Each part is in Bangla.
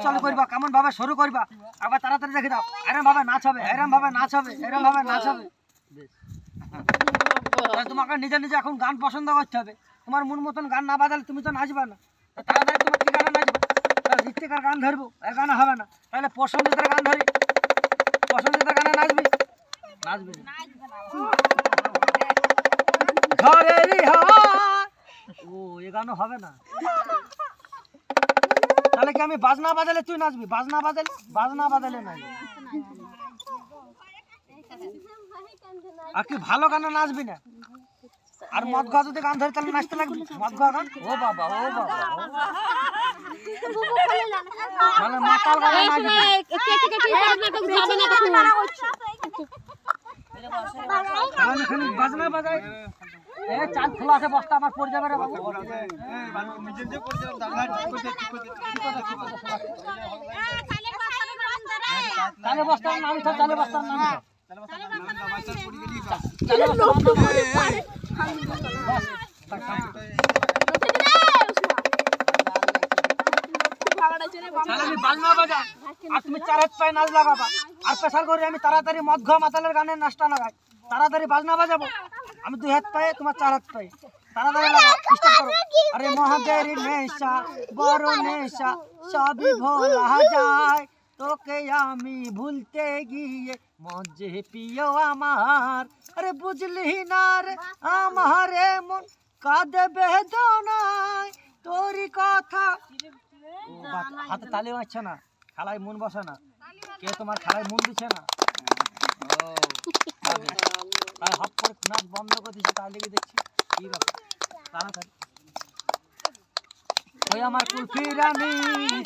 চালু করবা, কেমন ভাবে শুরু করবা, আবার তাড়াতাড়ি দেখে দাও। এরম ভাবে নাচ হবে, এরম ভাবে নাচ হবে, এরম ভাবে নাচ হবে। তোমাকে নিজে নিজে এখন গান পছন্দ করতে হবে। তোমার মন মতন গান না বাজালে তুমি তো নাচবে না। তাড়াতাড়ি তোমার কি গানে নাচবে? ঋত্বিকার গান ধরবো, এর গানে হবে না। তাহলে পছন্দের গান ধরি, পছন্দের গানে নাচবি, নাচবি ঘরেরই হাওয়া। ও এ গানও হবে না। তাহলে কি আমি বাজনা বাজালে তুই নাচবি? বাজনা বাজালে নাই। আর কি ভালো গানে নাচবি না? আর মদ খাওয়া যদি গান ধরে তাহলে নাচতে লাগবি। মদ খাওয়া গান, ও বাবা ও বাবা, মানে মাতাল গানে নাচবি। বাজনা বাজাই চাল খোলা আছে, বস্তা আমার পড়ে যাবে রে বাবু। চালে বস্তার নাম, চালে বস্তার নাম, আর তুমি চার হাত পায়ে নাচ লাগাবা। আর পেশাল করে আমি তাড়াতাড়ি মদ খাওয়া মাতালের গানের নাচটা লাগাই, তাড়াতাড়ি বাজনা বাজাবো। আমি 2 হাত পায়ে, তোমার 4 হাত পায়ে, তাড়াতাড়ি লাগাও, স্টার্ট করো। আরে মহাদের নেশা বড় নেশা, সবই ভোলা যায়, তোকে আমি ভুলতে গিয়ে মজে প্রিয় আমার। আরে বুঝলি না রে আমার মন কাঁদে বেদনায়, তোরই কথা। হাতে তালি মারছে না, খেলায় মন বসে না। কে তোমার খেলায় মন দিচ্ছে না? তাই হপ করে নাচ বন্ধ করে দিচ্ছে, তাই লেগে দেখছি কি ব্যাপার। তাড়াতাড়ি ওই আমার কুলফি রানী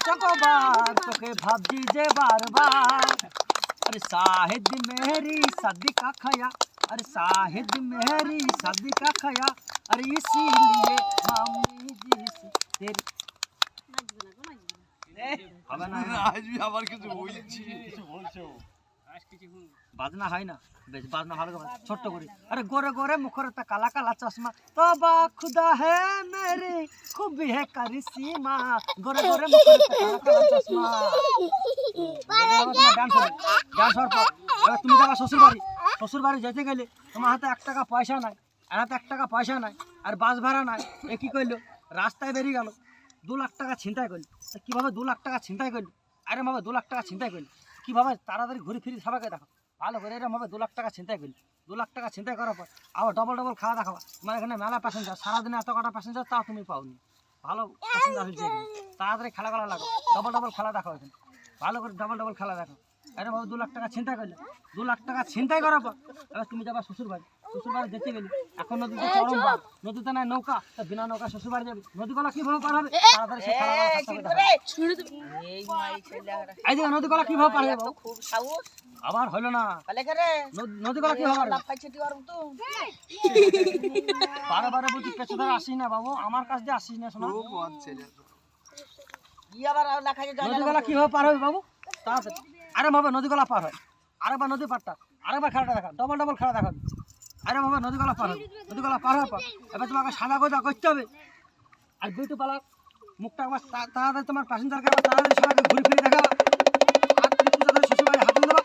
চকোবার, তোকে ভাবছি যে বারবার। अरे साहिद मेरी शादी का खया, अरे साहिद मेरी शादी का खया, अरे इसीलिए मामी जी से तेरी হবে না আসবি আবার কিছু বলছি, কিছু বলছো বাজনা হয় না। বেশ বাজনা ভালো করে ছোট্ট করে। আরে গোরে গোরে মুখের তা কালা কালা চশমা, তবা খুদা হে মেরি খুবই হে কারিশমা। গোরে গোরে মুখের তা কালা কালা চশমা। তুমি যাবা শ্বশুর বাড়ি, শ্বশুর বাড়ি যেতে গেলে তোমার হাতে 1 টাকা পয়সা নাই, আর হাতে 1 টাকা পয়সা নাই, আর বাস ভাড়া নাই। এ কি করলো? রাস্তায় বেরিয়ে গেল, 2 লাখ টাকা ছিনতাই করলো। কিভাবে 2 লাখ টাকা ছিনতাই করলো? আরে বাবা 2 লাখ টাকা ছিনতাই করলো কিভাবে? তাড়াতাড়ি ঘুরে ফিরে সবাইকে দেখো ভালো করে। এরকম ভাবে 2 লাখ টাকা ছিনতাই করলো। 2 লাখ টাকা ছিনতাই করার পর আবার ডবল ডবল খাওয়া দেখাবা। মানে এখানে মেলা প্যাসেঞ্জার, সারাদিনে এত কটা প্যাসেঞ্জার তাও তুমি পাওনি। ভালো প্যাসেঞ্জার হয়েছে এখানে, তাড়াতাড়ি খেলা করা লাগো, ডবল ডবল খেলা দেখো এখানে, ভালো করে ডবল ডবল খেলা দেখো। আরে বাবা 2 লাখ টাকা ছিনতাই করলে, 2 লাখ টাকা ছিনতাই করার পর এবার তুমি যাবা শ্বশুর বাড়ি। শ্বশুর বাড়ি যেতে গেলে এখন নদীতে চরম বার, নদীতে নাই নৌকা, তা বিনা নৌকা শ্বশুর বাড়ি যাবে। নদীগুলা কিভাবে পার হবে? তাড়াতাড়ি সে খেলা নদীগুলা কিভাবে পার হবে? খুব সাহস আবার হলো না, নদীগুলা কিভাবে পারে পারে বলছি পেছনে ধরে আসিস না বাবু, আমার কাছ দিয়ে আসিস না। শোনো নদীগুলা কিভাবে পার হবে বাবু? তাড়াতাড়ি আরে বাবা নদীগুলা পার হয়, আরেকবার নদী পারটা, আরেকবার খেলাটা দেখা, ডবল ডবল খেলা দেখাবে। আরে বাবা নদীগুলা পার হবে, নদীগুলা পার হওয়ার পর এবার তোমাকে সাদা গোজা করতে হবে। আর বিউটি পার্লার মুখটা একবার তাড়াতাড়ি তোমার প্যাসেঞ্জারকে তাড়াতাড়ি সবাইকে ঘুরে ফিরে দেখা। আর তুমি পূজা করে শ্বশুর বাড়ি হাতে দেবা,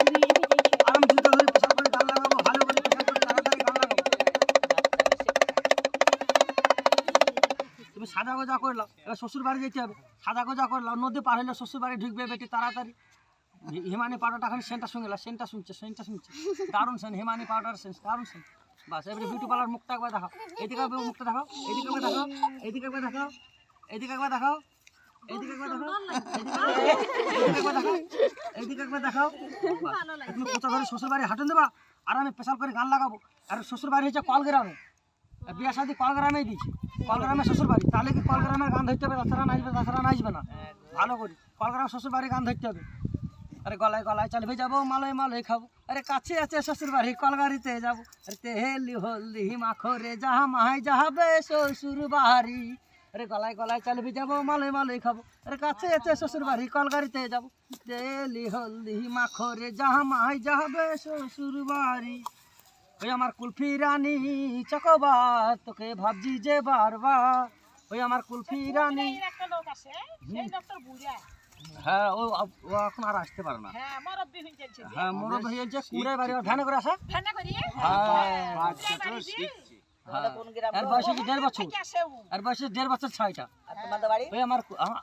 আর আমি জুতো ধরে পেশাল করে গান লাগাবো, ভালো করে পেশাল করে তাড়াতাড়ি গান লাগাবো। তুমি সাদা গোজা করলাম, এবার শ্বশুর বাড়ি যেতে হবে। সাদা গোজা করলাম, নদী পার হলে শ্বশুর বাড়ি ঢুকবে বেটি তাড়াতাড়ি। হিমানি পাউডারটা এখন সেন্টটা শুনে সেন্টটা শুনছে দারুণ সেন্ট, হিমানি পাউডার সেন্ট দারুণ সেন্ট। বাস এবারে বিউটি পার্লার মুখটা একবার দেখাও, এদিকে মুখটা দেখাও, এদিকে একবার দেখাও, এদিকে একবার দেখাও, এদিকে একবার দেখাও, এদিকে একবার দেখাও, এদিকে একবার দেখাও। তুমি কোথা ধরে শ্বশুর বাড়ি হাঁটুন দেবা, আর আমি স্পেশাল করে গান লাগাবো। আর শ্বশুর বাড়ি হচ্ছে কলগ্রামে, বিয়ে শাদী কলগ্রামেই দিয়েছি, কলগ্রামে শ্বশুর বাড়ি। তাহলে কি কলগ্রামের গান ধরতে হবে? তাছাড়া নাচবে না। ভালো করি কলগ্রাম শ্বশুর বাড়ি গান ধরতে হবে। अरे गलाय गलाय चल भी जाबो, मालय मालय खाबो, अरे काछे आछे शशुर बाड़ी कलगाड़ीते जाबो, अरे तेली हल्दी माखो रे जहाँ माहाय जाबे शशुर बाड़ी। अरे गलाय गलाय चल भी जाबो, मालय मालय खाबो, अरे काछे आछे शशुर बाड़ी कलगाड़ीते जाबो, तेली हल्दी माखो रे जहाँ माहाय जाबे शशुर बाड़ी। ओई आमार कुल्फी रानी चकोबार, तोके भाबजी जे बारबार। ओई आमार कुल्फी रानी হ্যাঁ ও ও এখন আর আসতে পারে না। হ্যাঁ মুরব্বি হয়ে যাচ্ছে হ্যাঁ মুরব্বি হয়ে যাচ্ছে, কুড়ে বাড়ি ভ্যানে করে আসে। ঠান্ডা করি হ্যাঁ তোমাদের কোন গ্রাম? এর বয়স হচ্ছে 1.5 বছর। আসেও এর বয়স 1.5 বছর 6টা। আর তোমাদের বাড়ি? ওই আমার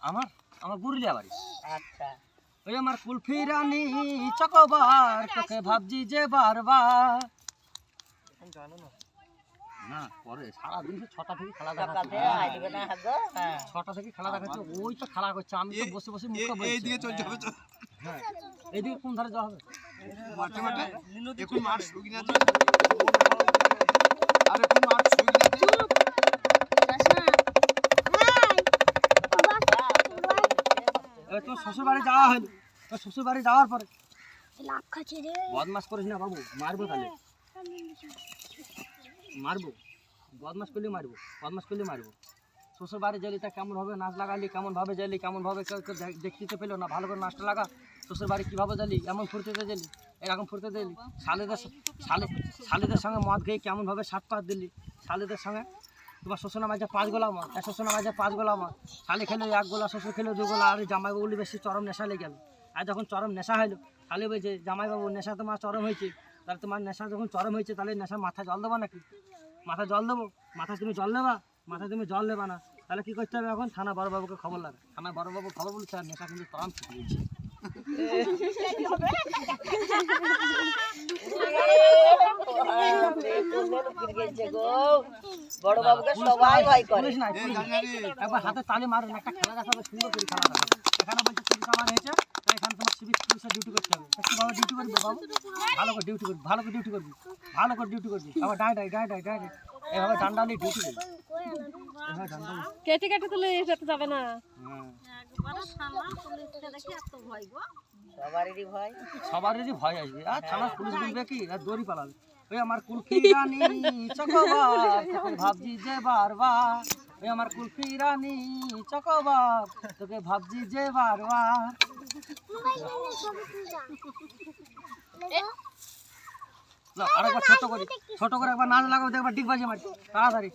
আমার আমার গুরুলিয়া বাড়ি। আচ্ছা। ওই আমার কুলফি রানী চকোবার, তোকে ভাবছি যে বারবার। না পরে সারাদিন 6টা থেকে খেলা সকাল থেকে দেখাচ্ছে। আইবে না হাজো? হ্যাঁ। 6টা থেকে খেলা দেখাচ্ছে, ওই তো খেলা করছে, আমি তো বসে বসে মুখটা বলছি। এইদিকে চলতে হবে তো। হ্যাঁ এইদিকে কোন ধারে যাওয়া হবে? মাঠে মাঠে এখন মাঠ শুকিয়ে যাচ্ছে। আর এখন মাঠ শুকিয়ে যাচ্ছে। এবার তোর শ্বশুর বাড়ি যাওয়া হলো, তোর শ্বশুর বাড়ি যাওয়ার পরে বদমাস করিস না বাবু, মারবো তাহলে মারবো। বদমাস করলে মারবো, বদমাস করলে মারবো। শ্বশুর বাড়ি গেলি তা কেমন ভাবে নাচ লাগালি, কেমন ভাবে গেলি, কেমন ভাবে কেউ দেখতে তো পেলো না, ভালো করে নাচটা লাগা। শ্বশুর বাড়ি কীভাবে গেলি, এমন ফুর্তিতে গেলি, এরকম ফুর্তিতে গেলি। শালিদের সঙ্গে মদ খেয়ে কেমনভাবে সাত পাত দিলি শালিদের সঙ্গে। তোমার শ্বশুর নামাজে 5 গোলা মদ, শ্বশুর নামাজে 5 গোলা মদ, শালি খেলে 1 গোলা, শ্বশুর খেলে 2 গোলা। আর জামাইবাবুলি বেশি চরম নেশা লেগে গেল। আর যখন চরম নেশা হলো তাহলে বলছে জামাইবাবু নেশা তোমার চরম হয়েছে, তাহলে তোমার নেশা যখন চরম হয়েছে তাহলে নেশা মাথা জল দেবো নাকি? মাথা জল দেবো? মাথায় তুমি জল দেবা, মাথায় তুমি জল দেবা না, তাহলে কী করতে হবে? এখন থানা বড়বাবুকে খবর লাগে। থানায় বড়বাবু খবর বলছে আর নেশা কিন্তু চরম ছুটে দিচ্ছে। বড় বাবুকে সবাই ভয় করে। পুলিশ নাই, পুলিশ নাই। একবার হাতে তালি মারেন, একটা খেলা দেখাবে, সুন্দর করে খেলা দেখাবে। এখানে বলছে চুরি চামার হয়েছে, তাই এখানে তোমার সিভিক পুলিশের ডিউটি করতে হবে। তা কীভাবে ডিউটি করবি বাবু? ভালো করে ডিউটি করবি, ভালো করে ডিউটি করবি, ভালো করে ডিউটি করবি। আবার ডাইরেক্ট এভাবে ডান্ডা নিয়ে ডিউটি করবি। এভাবে ডান্ডা নিয়ে। কেটে কেটে তুলে যেতে যাবে না। হ্যাঁ সবারই ভয়। সবারই ভয় আসবে। আর থানার পুলিশ বলবে কি, আর দড়ি পালাবে। ওই আমার কুলফি রানী চকোবার, তোকে ভাবছি যে বারবার। ওই আমার কুলফি রানী চকোবার, তোকে ভাবছি যে বারবার। আরেকবার ছোট করে একবার নাচ লাগাবো, একবার ডিগবাজি মারি তাড়াতাড়ি।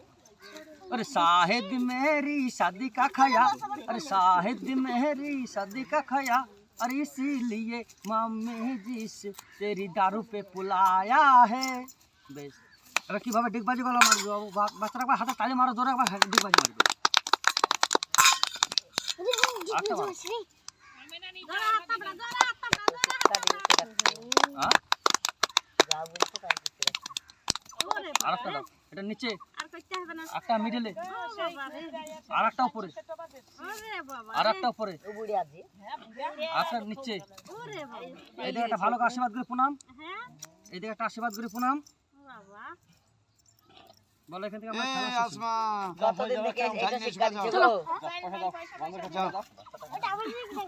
अरे शाहिद मेरी शादी का खया, अरे शाहिद मेरी शादी का खया, अरे इसीलिए मम्मी जी से तेरी दारू पे बुलाया है। बेश এবার কীভাবে ডিগবাজি গলা মারবো বাবু? বাচ্চারা একবার হাতে তালি মারো, জোরে একবার ডিগবাজি মারবে। আচ্ছা বাবা। হ্যাঁ যাও বলছো তাই দিতে রাখছি। আরেকটা দাও, এটা নিচে একটা মিডলে, আর একটা উপরে, আর একটা উপরে, ও বুড়ি আজি। একটা নিচে। এদিকে একটা ভালো করে আশীর্বাদ করে প্রণাম, এদিকে একটা আশীর্বাদ করে প্রণাম বলো। এখান থেকে আমরা খেলা শেষ। আসমা কতদিন থেকে এটা শিক্ষা দিচ্ছ? যাও।